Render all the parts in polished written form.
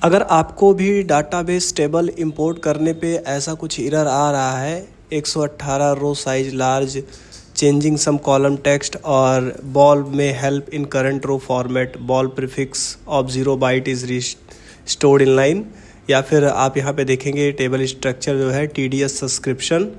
अगर आपको भी डाटाबेस टेबल इंपोर्ट करने पे ऐसा कुछ एरर आ रहा है, 118 row size large, changing some column text और बॉल में help in current row format, ball prefix of 0 byte is stored in line, या फिर आप यहाँ पे देखेंगे टेबल स्ट्रक्चर जो है TDS सब्सक्रिप्शन,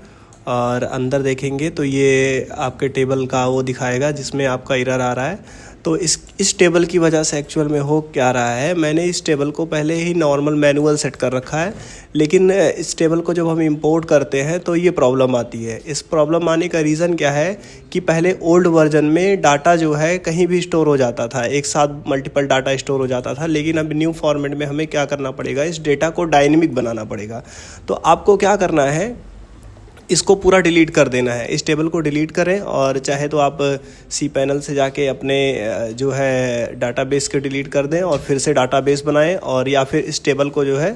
और अंदर देखेंगे तो ये आपके टेबल का वो दिखाएगा जिसमें आपका एरर आ रहा है। तो इस टेबल की वजह से एक्चुअल में हो क्या रहा है, मैंने इस टेबल को पहले ही नॉर्मल मैनुअल सेट कर रखा है, लेकिन इस टेबल को जब हम इंपोर्ट करते हैं तो ये प्रॉब्लम आती है। इस प्रॉब्लम आने का रीज़न क्या है कि पहले ओल्ड वर्जन में डाटा जो है कहीं भी स्टोर हो जाता था, एक साथ मल्टीपल डाटा स्टोर हो जाता था, लेकिन अब न्यू फॉर्मेट में हमें क्या करना पड़ेगा, इस डेटा को डायनेमिक बनाना पड़ेगा। तो आपको क्या करना है, इसको पूरा डिलीट कर देना है, इस टेबल को डिलीट करें, और चाहे तो आप cPanel से जाके अपने जो है डाटाबेस को डिलीट कर दें और फिर से डाटाबेस बनाएं, और या फिर इस टेबल को जो है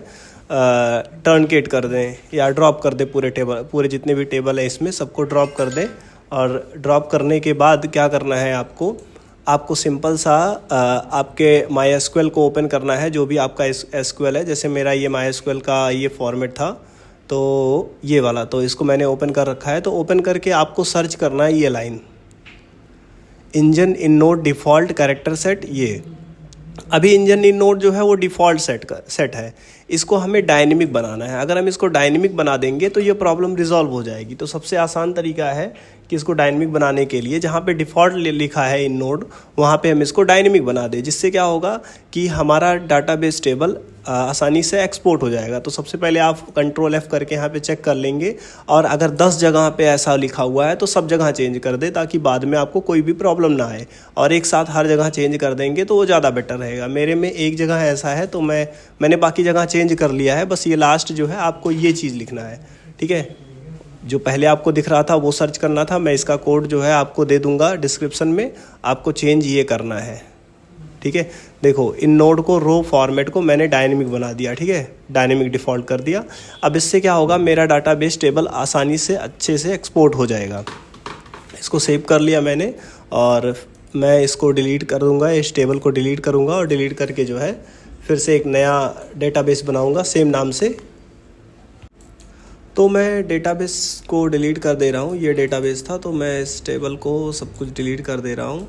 टर्नकेट कर दें या ड्रॉप कर दें, पूरे जितने भी टेबल है इसमें सबको ड्रॉप कर दें। और ड्रॉप करने के बाद क्या करना है, आपको सिंपल सा आपके MySQL को ओपन करना है, जो भी आपका SQL है। जैसे मेरा ये MySQL का ये फॉर्मेट था, तो ये वाला, तो इसको मैंने ओपन कर रखा है। तो ओपन करके आपको सर्च करना है ये लाइन, इंजन इन नोड डिफ़ॉल्ट कैरेक्टर सेट। ये अभी इंजन इन नोड जो है वो डिफ़ॉल्ट सेट है, इसको हमें डायनेमिक बनाना है। अगर हम इसको डायनेमिक बना देंगे तो ये प्रॉब्लम रिजॉल्व हो जाएगी। तो सबसे आसान तरीका है कि इसको डायनेमिक बनाने के लिए जहाँ पे डिफ़ॉल्ट लिखा है इन नोड, वहाँ पे हम इसको डायनेमिक बना दें, जिससे क्या होगा कि हमारा डाटाबेस टेबल आसानी से एक्सपोर्ट हो जाएगा। तो सबसे पहले आप Ctrl F करके यहाँ पे चेक कर लेंगे, और अगर 10 जगह पे ऐसा लिखा हुआ है तो सब जगह चेंज कर दे, ताकि बाद में आपको कोई भी प्रॉब्लम ना आए। और एक साथ हर जगह चेंज कर देंगे तो वो ज़्यादा बेटर रहेगा। मेरे में एक जगह ऐसा है तो मैंने बाकी जगह चेंज कर लिया है, बस ये लास्ट जो है आपको ये चीज़ लिखना है, ठीक है। जो पहले आपको दिख रहा था वो सर्च करना था, मैं इसका कोड जो है आपको दे दूंगा डिस्क्रिप्शन में, आपको चेंज ये करना है, ठीक है। देखो इन नोड को रो फॉर्मेट को मैंने डायनेमिक बना दिया, ठीक है, डायनेमिक डिफ़ॉल्ट कर दिया। अब इससे क्या होगा, मेरा डाटाबेस टेबल आसानी से अच्छे से एक्सपोर्ट हो जाएगा। इसको सेव कर लिया मैंने, और मैं इसको डिलीट कर दूंगा, इस टेबल को डिलीट करूंगा, और डिलीट करके जो है फिर से एक नया डेटाबेस बनाऊंगा सेम नाम से। तो मैं डेटाबेस को डिलीट कर दे रहा हूँ, ये डेटाबेस था, तो मैं इस टेबल को सब कुछ डिलीट कर दे रहा हूँ,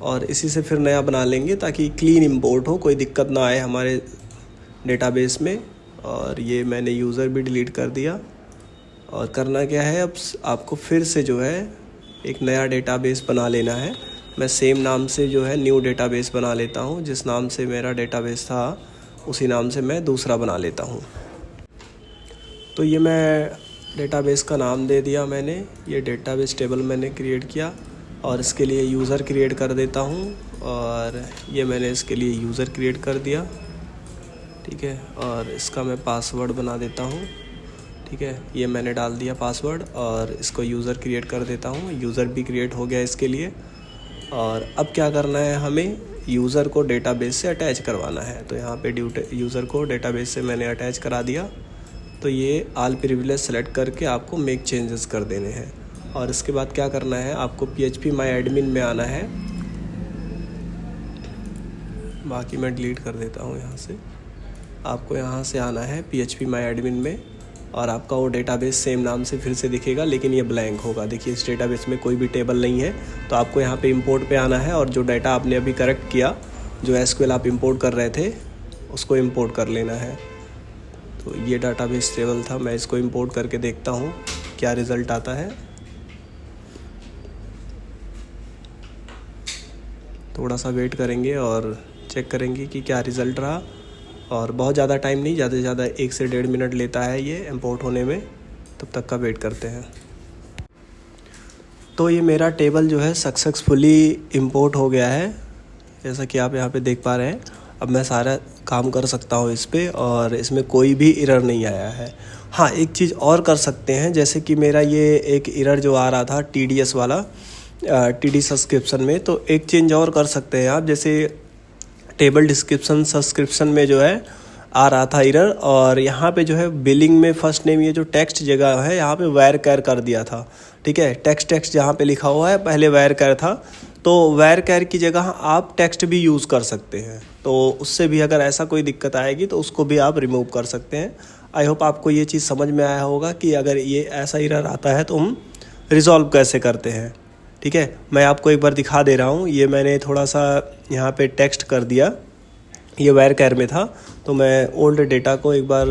और इसी से फिर नया बना लेंगे ताकि क्लीन इंपोर्ट हो, कोई दिक्कत ना आए हमारे डेटाबेस में। और ये मैंने यूज़र भी डिलीट कर दिया। और करना क्या है, अब आपको फिर से जो है एक नया डेटाबेस बना लेना है। मैं सेम नाम से जो है न्यू डेटाबेस बना लेता हूँ, जिस नाम से मेरा डेटाबेस था उसी नाम से मैं दूसरा बना लेता हूँ। तो ये मैं डेटाबेस का नाम दे दिया मैंने, ये डेटाबेस टेबल मैंने क्रिएट किया, और इसके लिए यूज़र क्रिएट कर देता हूँ, और ये मैंने इसके लिए यूज़र क्रिएट कर दिया, ठीक है। और इसका मैं पासवर्ड बना देता हूँ, ठीक है, ये मैंने डाल दिया पासवर्ड, और इसको यूज़र क्रिएट कर देता हूँ, यूज़र भी क्रिएट हो गया इसके लिए। और अब क्या करना है, हमें यूज़र को डेटाबेस से अटैच करवाना है। तो यहाँ पे यूज़र को डेटाबेस से मैंने अटैच करा दिया। तो ये ऑल प्रिविलेज सेलेक्ट करके आपको मेक चेंजेस कर देने हैं, और इसके बाद क्या करना है, आपको PHP My Admin में आना है। बाकी मैं डिलीट कर देता हूँ यहाँ से। आपको यहाँ से आना है PHP My Admin में, और आपका वो डेटाबेस सेम नाम से फिर से दिखेगा, लेकिन ये ब्लैंक होगा। देखिए इस डेटाबेस में कोई भी टेबल नहीं है। तो आपको यहाँ पे इंपोर्ट पे आना है, और जो डाटा आपने अभी करेक्ट किया, जो SQL आप इंपोर्ट कर रहे थे, उसको इंपोर्ट कर लेना है। तो ये डाटाबेस टेबल था, मैं इसको इंपोर्ट करके देखता हूँ क्या रिज़ल्ट आता है। थोड़ा सा वेट करेंगे और चेक करेंगे कि क्या रिज़ल्ट रहा। और बहुत ज़्यादा टाइम नहीं, ज़्यादा से ज़्यादा 1 से 1.5 मिनट लेता है ये इंपोर्ट होने में, तब तक का वेट करते हैं। तो ये मेरा टेबल जो है सक्सेसफुली इंपोर्ट हो गया है, जैसा कि आप यहाँ पे देख पा रहे हैं। अब मैं सारा काम कर सकता हूँ इस पर, और इसमें कोई भी एरर नहीं आया है। हाँ, एक चीज़ और कर सकते हैं, जैसे कि मेरा ये एक एरर जो आ रहा था TDS वाला, TD सब्सक्रिप्शन में, तो एक चेंज और कर सकते हैं आप। जैसे टेबल डिस्क्रिप्शन सब्सक्रिप्शन में जो है आ रहा था एरर, और यहाँ पे जो है बिलिंग में फर्स्ट नेम, ये जो टेक्स्ट जगह है यहाँ पे वायर कैर कर दिया था, ठीक है। टेक्स्ट जहाँ पे लिखा हुआ है पहले वायर कैर था, तो वेर कैर की जगह आप टेक्स्ट भी यूज़ कर सकते हैं। तो उससे भी अगर ऐसा कोई दिक्कत आएगी तो उसको भी आप रिमूव कर सकते हैं। आई होप आपको ये चीज़ समझ में आया होगा कि अगर ये ऐसा एरर आता है तो हम रिज़ॉल्व कैसे करते हैं। ठीक है, मैं आपको एक बार दिखा दे रहा हूँ। ये मैंने थोड़ा सा यहाँ पे टेक्स्ट कर दिया, ये वेर कैर में था, तो मैं ओल्ड डेटा को एक बार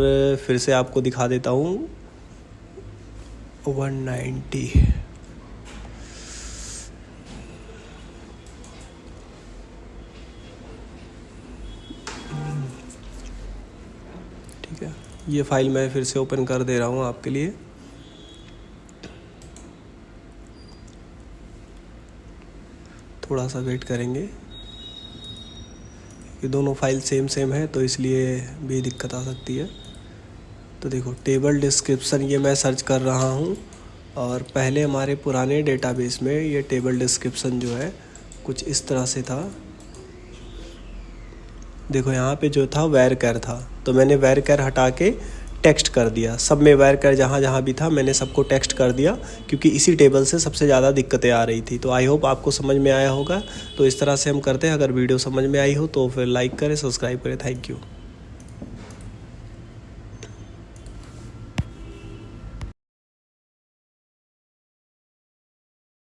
फिर से आपको दिखा देता हूँ। 190 ठीक है, ये फाइल मैं फिर से ओपन कर दे रहा हूँ आपके लिए। थोड़ा सा वेट करेंगे, ये दोनों फाइल सेम है तो इसलिए भी दिक्कत आ सकती है। तो देखो टेबल डिस्क्रिप्शन ये मैं सर्च कर रहा हूँ, और पहले हमारे पुराने डेटाबेस में ये टेबल डिस्क्रिप्शन जो है कुछ इस तरह से था। देखो यहाँ पे जो था वेर कैर था, तो मैंने वेर कैर हटा के टेक्स्ट कर दिया। सब में वेर कैर जहाँ जहाँ भी था मैंने सबको टेक्स्ट कर दिया, क्योंकि इसी टेबल से सबसे ज़्यादा दिक्कतें आ रही थी। तो आई होप आपको समझ में आया होगा। तो इस तरह से हम करते हैं। अगर वीडियो समझ में आई हो तो फिर लाइक करें, सब्सक्राइब करें। Thank you.